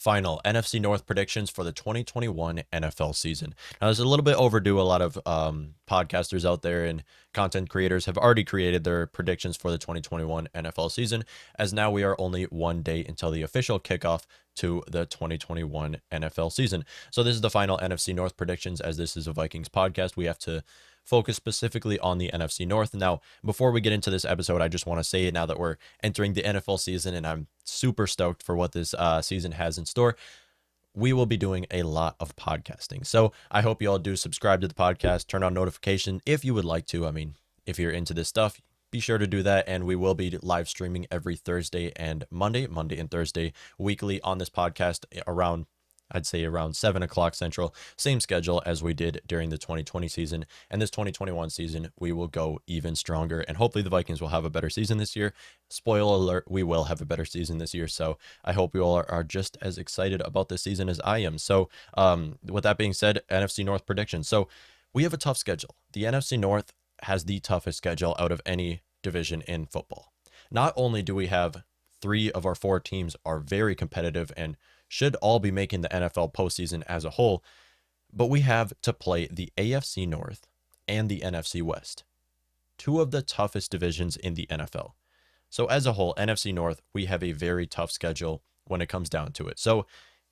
final NFC North predictions for the 2021 NFL season. Now, this is a little bit overdue. A lot of podcasters out there and content creators have already created their predictions for the 2021 NFL season, as now we are only one day until the official kickoff to the 2021 NFL season. So this is the final NFC North predictions. As this is a Vikings podcast, we have to focus specifically on the NFC North. Now, before we get into this episode, I just want to say, now that we're entering the NFL season and I'm super stoked for what this season has in store, we will be doing a lot of podcasting. So I hope you all do subscribe to the podcast, turn on notification if you would like to. I mean, if you're into this stuff, be sure to do that. And we will be live streaming every Thursday and Monday and Thursday weekly on this podcast around, I'd say around 7 o'clock Central, same schedule as we did during the 2020 season. And this 2021 season, we will go even stronger. And hopefully the Vikings will have a better season this year. Spoiler alert, we will have a better season this year. So I hope you all are just as excited about this season as I am. So with that being said, NFC North predictions. So we have a tough schedule. The NFC North has the toughest schedule out of any division in football. Not only do we have 3 of our 4 teams are very competitive and should all be making the NFL postseason as a whole, but we have to play the AFC North and the NFC West, 2 of the toughest divisions in the NFL. So as a whole, NFC North, we have a very tough schedule when it comes down to it. So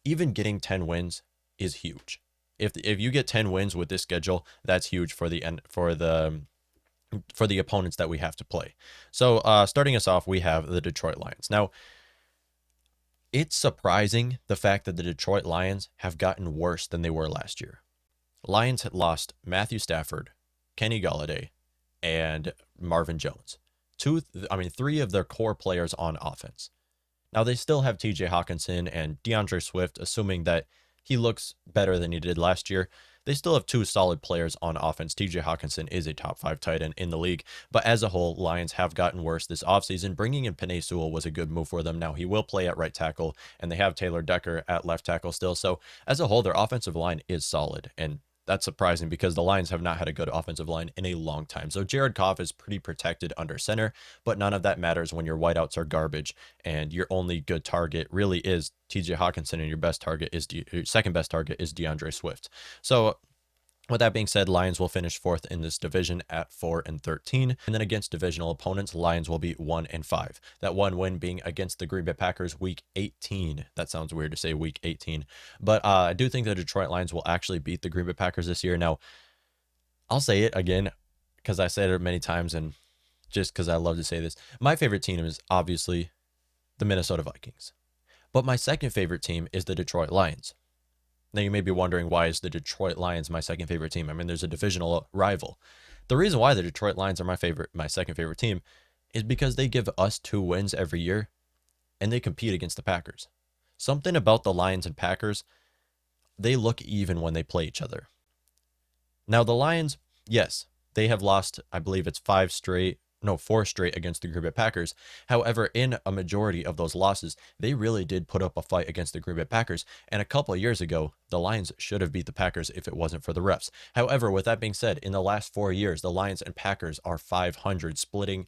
even getting 10 wins is huge. If you get 10 wins with this schedule, that's huge for the opponents that we have to play. So starting us off, we have the Detroit Lions. Now, it's surprising the fact that the Detroit Lions have gotten worse than they were last year. Lions had lost Matthew Stafford, Kenny Golladay, and Marvin Jones. 3 of their core players on offense. Now, they still have TJ Hawkinson and DeAndre Swift, assuming that he looks better than he did last year. They still have 2 solid players on offense. TJ Hawkinson is a top 5 tight end in the league. But as a whole, Lions have gotten worse this offseason. Bringing in Penei Sewell was a good move for them. Now, he will play at right tackle, and they have Taylor Decker at left tackle still. So as a whole, their offensive line is solid. And that's surprising because the Lions have not had a good offensive line in a long time. So Jared Goff is pretty protected under center, but none of that matters when your wideouts are garbage and your only good target really is TJ Hawkinson, and your second best target is DeAndre Swift. So with that being said, Lions will finish 4th in this division at 4-13. And then against divisional opponents, Lions will be 1-5. That one win being against the Green Bay Packers week 18. That sounds weird to say week 18. But I do think the Detroit Lions will actually beat the Green Bay Packers this year. Now, I'll say it again because I said it many times and just because I love to say this. My favorite team is obviously the Minnesota Vikings. But my second favorite team is the Detroit Lions. Now, you may be wondering, why is the Detroit Lions my second favorite team? I mean, there's a divisional rival. The reason why the Detroit Lions are my second favorite team is because they give us 2 wins every year, and they compete against the Packers. Something about the Lions and Packers, they look even when they play each other. Now, the Lions, yes, they have lost, I believe it's 4 straight against the Green Bay Packers. However, in a majority of those losses, they really did put up a fight against the Green Bay Packers. And a couple of years ago, the Lions should have beat the Packers if it wasn't for the refs. However, with that being said, in the last 4 years, the Lions and Packers are 500, splitting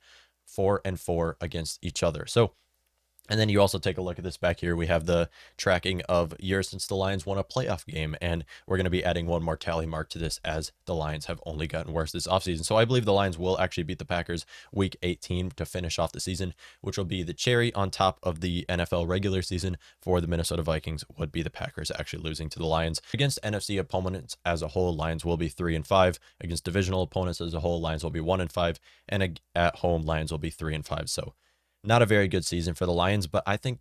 4-4 against each other. So, and then you also take a look at this back here. We have the tracking of years since the Lions won a playoff game, and we're going to be adding one more tally mark to this as the Lions have only gotten worse this offseason. So I believe the Lions will actually beat the Packers week 18 to finish off the season, which will be the cherry on top of the NFL regular season for the Minnesota Vikings, would be the Packers actually losing to the Lions. Against NFC opponents as a whole, Lions will be 3-5. Against divisional opponents as a whole, Lions will be 1-5, and at home, Lions will be 3-5. So not a very good season for the Lions, but I think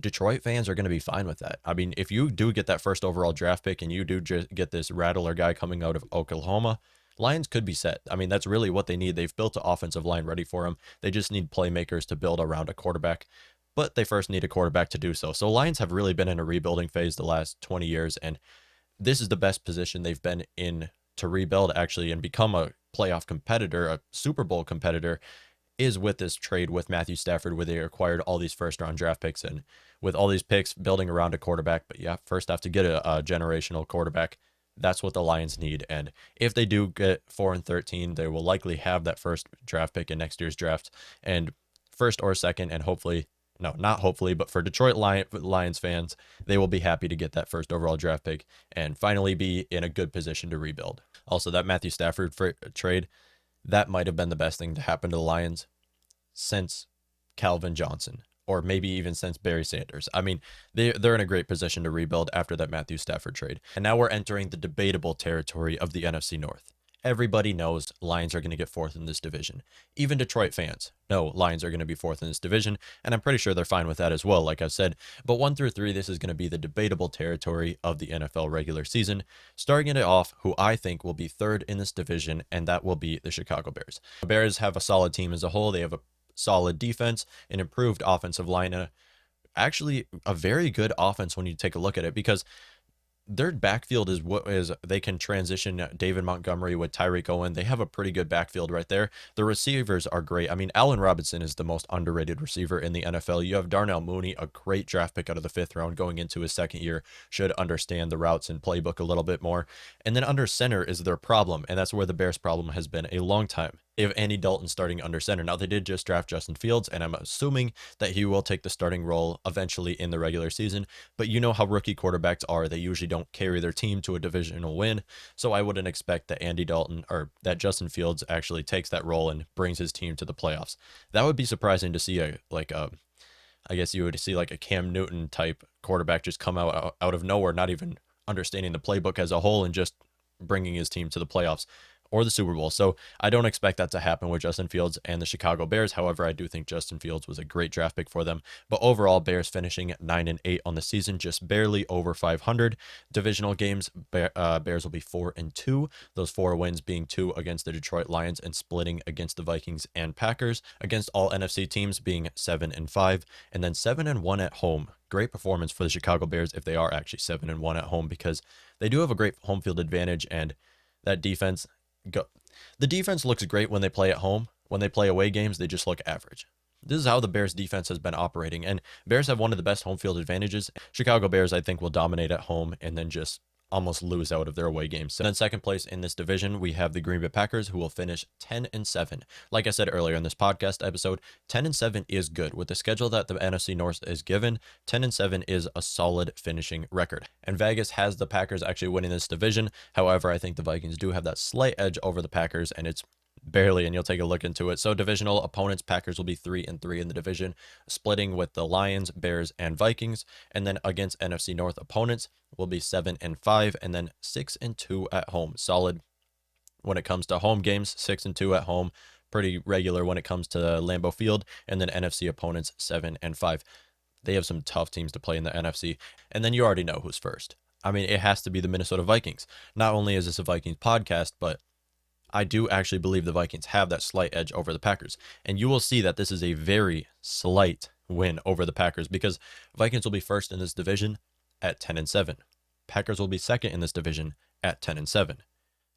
Detroit fans are going to be fine with that. I mean, if you do get that first overall draft pick and you do get this rattler guy coming out of Oklahoma, Lions could be set. I mean, that's really what they need. They've built an offensive line ready for them. They just need playmakers to build around a quarterback, but they first need a quarterback to do so. So Lions have really been in a rebuilding phase the last 20 years, and this is the best position they've been in to rebuild actually and become a playoff competitor, a Super Bowl competitor, is with this trade with Matthew Stafford, where they acquired all these first-round draft picks, and with all these picks building around a quarterback. But yeah, first have to get a generational quarterback. That's what the Lions need. And if they do get 4-13, they will likely have that first draft pick in next year's draft, and first or second, and hopefully no, not hopefully, but for Detroit Lions fans, they will be happy to get that first overall draft pick and finally be in a good position to rebuild. Also, that Matthew Stafford trade, that might have been the best thing to happen to the Lions since Calvin Johnson, or maybe even since Barry Sanders. I mean, they're in a great position to rebuild after that Matthew Stafford trade. And now we're entering the debatable territory of the NFC North. Everybody knows Lions are going to get fourth in this division. Even Detroit fans know Lions are going to be fourth in this division, and I'm pretty sure they're fine with that as well, like I've said. But 1 through 3, this is going to be the debatable territory of the NFL regular season. Starting it off, who I think will be third in this division, and that will be the Chicago Bears. The Bears have a solid team as a whole. They have a solid defense, an improved offensive line, actually a very good offense when you take a look at it, because their backfield is what is they can transition David Montgomery with Tyreek Owen. They have a pretty good backfield right there. The receivers are great. I mean, Allen Robinson is the most underrated receiver in the NFL. You have Darnell Mooney, a great draft pick out of the 5th round going into his second year, should understand the routes and playbook a little bit more. And then under center is their problem, and that's where the Bears' problem has been a long time. They have Andy Dalton starting under center. Now, they did just draft Justin Fields, and I'm assuming that he will take the starting role eventually in the regular season. But you know how rookie quarterbacks are. They usually don't carry their team to a divisional win. So I wouldn't expect that Andy Dalton or that Justin Fields actually takes that role and brings his team to the playoffs. That would be surprising to see I guess you would see like a Cam Newton type quarterback just come out of nowhere, not even understanding the playbook as a whole and just bringing his team to the playoffs or the Super Bowl. So I don't expect that to happen with Justin Fields and the Chicago Bears. However, I do think Justin Fields was a great draft pick for them. But overall, Bears finishing at 9-8 on the season, just barely over 500. Divisional games, Bears will be 4-2. Those 4 wins being 2 against the Detroit Lions and splitting against the Vikings and Packers. Against all NFC teams being 7-5, and then 7-1 at home. Great performance for the Chicago Bears if they are actually 7-1 at home, because they do have a great home field advantage, and that defense. The defense looks great when they play at home. When they play away games, they just look average. This is how the Bears defense has been operating, and Bears have one of the best home field advantages. Chicago Bears, I think, will dominate at home and then just almost lose out of their away games. So then second place in this division, we have the Green Bay Packers, who will finish 10-7. Like I said earlier in this podcast episode, 10-7 is good. With the schedule that the NFC North is given, 10-7 is a solid finishing record. And Vegas has the Packers actually winning this division. However, I think the Vikings do have that slight edge over the Packers, and it's barely, and you'll take a look into it. So divisional opponents, Packers will be 3-3 in the division, splitting with the Lions, Bears, and Vikings. And then against NFC North opponents will be 7-5, and then 6-2 at home. Solid when it comes to home games, 6-2 at home. Pretty regular when it comes to Lambeau Field. And then NFC opponents, 7-5. They have some tough teams to play in the NFC. And then you already know who's first. I mean, it has to be the Minnesota Vikings. Not only is this a Vikings podcast, but I do actually believe the Vikings have that slight edge over the Packers. And you will see that this is a very slight win over the Packers, because Vikings will be first in this division at 10-7. Packers will be second in this division at 10-7.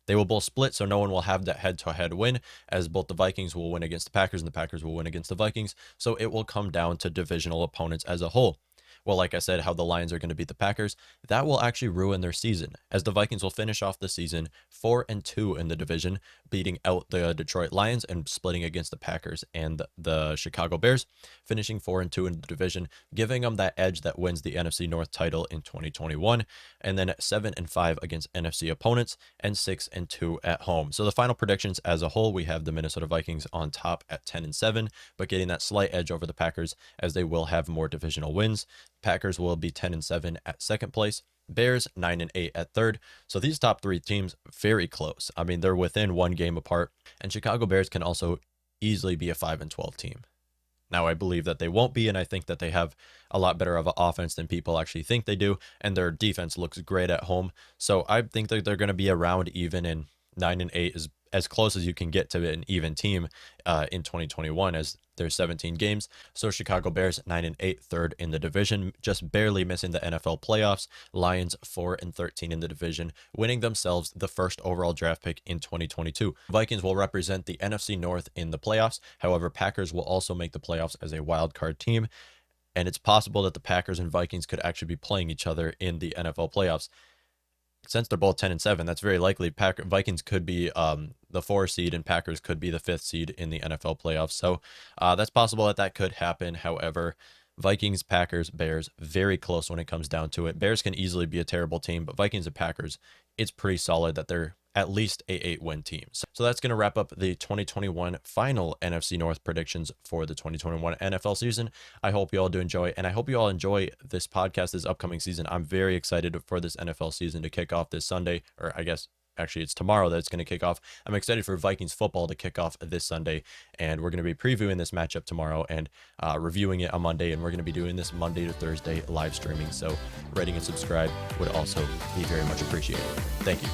They will both split, so no one will have that head-to-head win, as both the Vikings will win against the Packers and the Packers will win against the Vikings. So it will come down to divisional opponents as a whole. Well, like I said, how the Lions are going to beat the Packers, that will actually ruin their season, as the Vikings will finish off the season 4-2 in the division, beating out the Detroit Lions and splitting against the Packers and the Chicago Bears, finishing 4-2 in the division, giving them that edge that wins the NFC North title in 2021, and then 7-5 against NFC opponents and 6-2 at home. So the final predictions as a whole, we have the Minnesota Vikings on top at 10-7, but getting that slight edge over the Packers, as they will have more divisional wins. Packers will be 10-7 at second place. Bears 9-8 at third. So these top 3 teams very close. I mean, they're within 1 game apart. And Chicago Bears can also easily be a 5-12 team. Now, I believe that they won't be, and I think that they have a lot better of an offense than people actually think they do, and their defense looks great at home. So I think that they're going to be around even, and 9-8 is as close as you can get to an even team in 2021, as there's 17 games. So Chicago Bears 9-8, third in the division, just barely missing the NFL playoffs. Lions 4-13 in the division, winning themselves the first overall draft pick in 2022. Vikings will represent the NFC North in the playoffs. However, Packers will also make the playoffs as a wild card team. And it's possible that the Packers and Vikings could actually be playing each other in the NFL playoffs. Since they're both 10-7, that's very likely. Vikings could be the 4 seed and Packers could be the 5th seed in the NFL playoffs. So that's possible that could happen. However, Vikings, Packers, Bears, very close when it comes down to it. Bears can easily be a terrible team, but Vikings and Packers, it's pretty solid that they're at least a 8-win team. So that's going to wrap up the 2021 final NFC North predictions for the 2021 NFL season. I hope you all do enjoy, and I hope you all enjoy this podcast this upcoming season. I'm very excited for this NFL season to kick off this Sunday, or I guess actually it's tomorrow that it's going to kick off. I'm excited for Vikings football to kick off this Sunday, and we're going to be previewing this matchup tomorrow and reviewing it on Monday, and we're going to be doing this Monday to Thursday live streaming. So rating and subscribe would also be very much appreciated. Thank you.